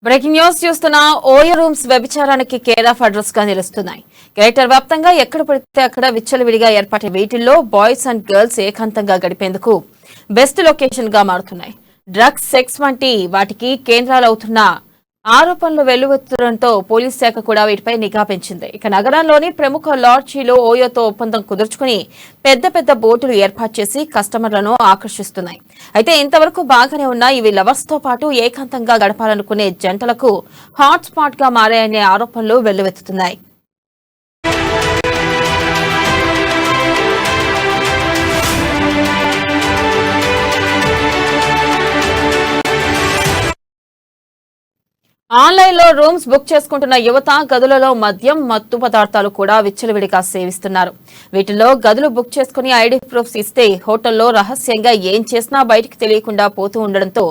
Breaking news చూస్తున్న OYO rooms వ్యభిచారానికి care of address గా నిలుస్తున్నాయి. గ్రేటర్ వ్యాప్తంగా ఎక్కడ పడితే అక్కడ విచ్చలవిడిగా ఏర్పాటే వీటిల్లో బాయ్స్ అండ్ గర్ల్స్ ఏకాంతంగా గడిపేందుకు బెస్ట్ లొకేషన్ గా మారుతున్నాయి. డ్రగ్స్, సెక్స్ వంటి వాటికి కేంద్రాలవుతున్న ఆరోపణలు వెల్లువెత్తడంతో పోలీస్ శాఖ కూడా వీటిపై నిఘా పెంచింది. ఇక నగరంలోని ప్రముఖ లాడ్జీలో ఓయోతో ఒప్పందం కుదుర్చుకుని పెద్ద పెద్ద బోటులు ఏర్పాటు చేసి కస్టమర్లను ఆకర్షిస్తున్నాయి. అయితే ఇంతవరకు బాగానే ఉన్న ఇవి లవర్స్ తో పాటు ఏకాంతంగా గడపాలనుకునే జంటలకు హాట్ స్పాట్ గా మారాయనే ఆరోపణలు వెల్లువెత్తుతున్నాయి. ఆన్లైన్ లో రూమ్స్ బుక్ చేసుకుంటున్న యువత గదులలో మద్యం, మత్తు పదార్థాలు కూడా విచ్చలవిడిగా సేవిస్తున్నారు. వీటిలో గదులు బుక్ చేసుకుని ఐడి ప్రూఫ్స్ ఇస్తే హోటల్లో రహస్యంగా ఏం చేసినా బయటికి తెలియకుండా పోతూ ఉండడంతో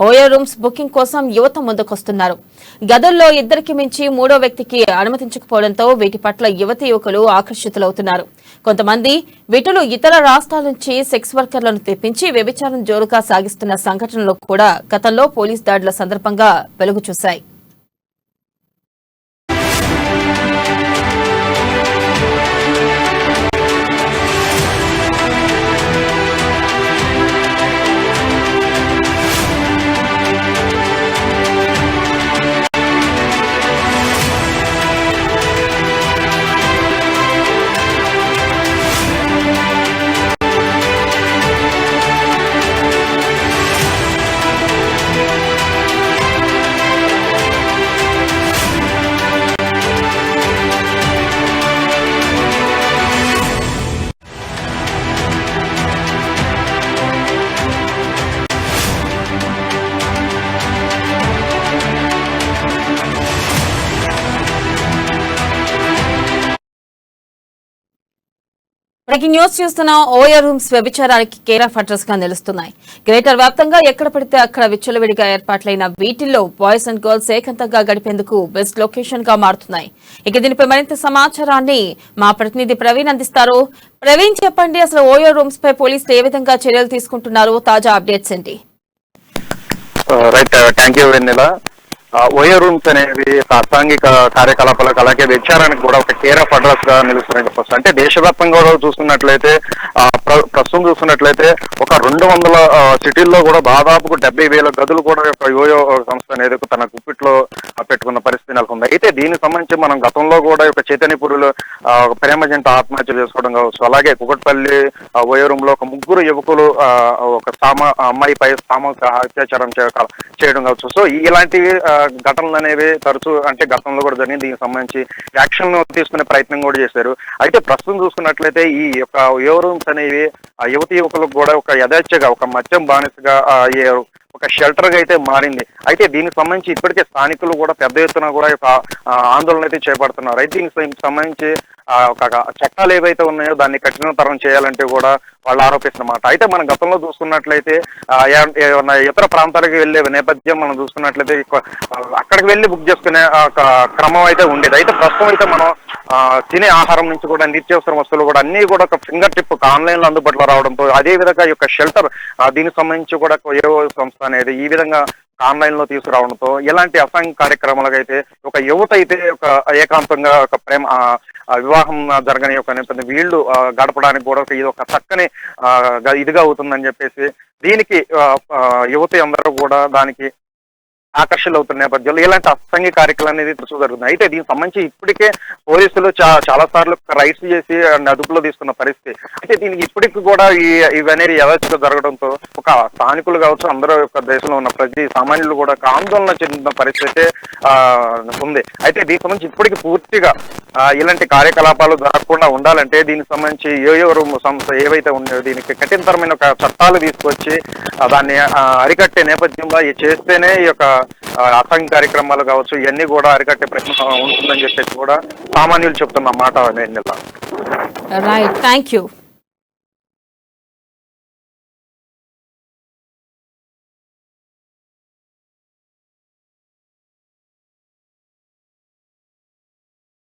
ఓయో రూమ్స్ బుకింగ్ కోసం యువత ముందుకొస్తున్నారు. గదుల్లో ఇద్దరికి మించి మూడో వ్యక్తికి అనుమతించకపోవడంతో వీటి పట్ల యువతి యువకులు ఆకర్షితులవుతున్నారు. కొంతమంది వీటిలో ఇతర రాష్ట్రాల నుంచి సెక్స్ వర్కర్లను తెప్పించి వ్యభిచారం జోరుగా సాగిస్తున్న సంఘటనలు కూడా గతంలో పోలీస్ దాడుల సందర్భంగా వెలుగు చూశాయి. బ్రేకింగ్ న్యూస్ చూస్తున్న ఓయో రూమ్స్ వ్యభిచారానికి కేర్ ఆఫ్ అడ్రస్ గా నిలుస్తున్నాయి. గ్రేటర్ వ్యాప్తంగా ఎక్కడ పడితే అక్కడ విచ్చలవిడిగా ఏర్పాట్లైన వీటిల్లో బాయ్స్ అండ్ గర్ల్స్ ఏకంతంగా గడిపేందుకు బెస్ట్ లొకేషన్ గా మారుతున్నాయి. ఇక దీనిపై మరింత సమాచారాన్ని మా ప్రతినిధి ప్రవీణ్ అందిస్తారు. ప్రవీణ్, చెప్పండి, అసలు ఓయో రూమ్స్ పై పోలీసులు ఏ విధంగా చర్యలు తీసుకుంటున్నారు? తాజా అప్డేట్స్ ఏంటి? ఓయో రూమ్స్ అనేవి అసాంఘిక కార్యకలాపాలకు అలాగే వ్యభిచారానికి కూడా ఒక కేర్ ఆఫ్ అడ్రస్ గా నిలుస్తున్నాయి చెప్పొచ్చు. అంటే దేశవ్యాప్తంగా కూడా చూస్తున్నట్లయితే ప్రస్తుతం చూస్తున్నట్లయితే ఒక 200 సిటీల్లో కూడా దాదాపు 70,000 గదులు కూడా ఓయో సంస్థ అనేది తన గుప్పిట్లో పెట్టుకున్న పరిస్థితి నెలకొంది. అయితే దీనికి సంబంధించి మనం గతంలో కూడా ఒక చైతన్యపురిలో ప్రేమ జంట ఆత్మహత్య చేసుకోవడం కావచ్చు, అలాగే కుకట్పల్లి ఓయో రూమ్ లో ఒక 3 యువకులు ఒక అమ్మాయిపై సామూహిక అత్యాచారం చేయడం కావచ్చు. సో ఇలాంటి ఘటనలు అనేవి తరచూ అంటే గతంలో కూడా జరిగింది. దీనికి సంబంధించి యాక్షన్ తీసుకునే ప్రయత్నం కూడా చేశారు. అయితే ప్రస్తుతం చూసుకున్నట్లయితే ఈ యొక్క ఓయో రూమ్స్ అనేవి యువతి యువకులకు కూడా ఒక యథేచ్ఛగా ఒక మద్యం బానిసగా ఒక షెల్టర్ గా అయితే మారింది. అయితే దీనికి సంబంధించి ఇప్పటికే స్థానికులు కూడా పెద్ద ఎత్తున కూడా ఒక ఆందోళన అయితే చేపడుతున్నారు. అయితే దీనికి సంబంధించి ఒక చట్టాలు ఏవైతే ఉన్నాయో దాన్ని కఠినతరం చేయాలంటే కూడా వాళ్ళు ఆరోపిస్తున్నమాట. అయితే మనం గతంలో చూసుకున్నట్లయితే ఇతర ప్రాంతాలకు వెళ్లే నేపథ్యం మనం చూసుకున్నట్లయితే అక్కడికి వెళ్ళి బుక్ చేసుకునే ఒక క్రమం అయితే ఉండేది. అయితే ప్రస్తుతం అయితే మనం తినే ఆహారం నుంచి కూడా నిత్యావసర వస్తువులు కూడా అన్ని కూడా ఒక ఫింగర్ టిప్ ఆన్లైన్ లో అందుబాటులో రావడంతో అదే విధంగా ఈ యొక్క షెల్టర్ దీనికి సంబంధించి కూడా ఏవో సంస్థ అనేది ఈ విధంగా ఆన్లైన్ లో తీసుకురావడంతో ఇలాంటి అసాంఘిక కార్యక్రమాలకు అయితే ఒక యువత అయితే ఒక ఏకాంతంగా ఒక ప్రేమ వివాహం జరగని ఒక నేపథ్యం వీళ్ళు గడపడానికి కూడా ఇది ఒక చక్కని ఇదిగా అవుతుందని చెప్పేసి దీనికి యువత అందరూ కూడా దానికి ఆకర్షణలు అవుతున్న నేపథ్యంలో ఇలాంటి అసాంఘిక కార్యక్రమాలు అనేది జరుగుతుంది. అయితే దీనికి సంబంధించి ఇప్పటికే పోలీసులు చాలా సార్లు రైడ్స్ చేసి అదుపులో తీసుకున్న పరిస్థితి. అయితే దీనికి ఇప్పటికి కూడా ఇవనేది యథాచిగా జరగడంతో ఒక స్థానికులు కావచ్చు అందరూ యొక్క దేశంలో ఉన్న ప్రతి సామాన్యులు కూడా ఆందోళన చెందిన పరిస్థితి ఉంది. అయితే దీనికి సంబంధించి ఇప్పటికి పూర్తిగా ఇలాంటి కార్యకలాపాలు జరగకుండా ఉండాలంటే దీనికి సంబంధించి ఓయో రూమ్ సంస్థ ఏవైతే ఉన్నాయో దీనికి కఠినతరమైన ఒక చట్టాలు తీసుకొచ్చి దాన్ని అరికట్టే నేపథ్యంలో చేస్తేనే ఈ యొక్క అసాంఘిక కార్యక్రమాలు కావచ్చు ఇవన్నీ కూడా అరికట్టే ప్రయత్నం ఉంటుందని చెప్పేసి కూడా సామాన్యులు చెప్తున్న మాట. Right, thank you.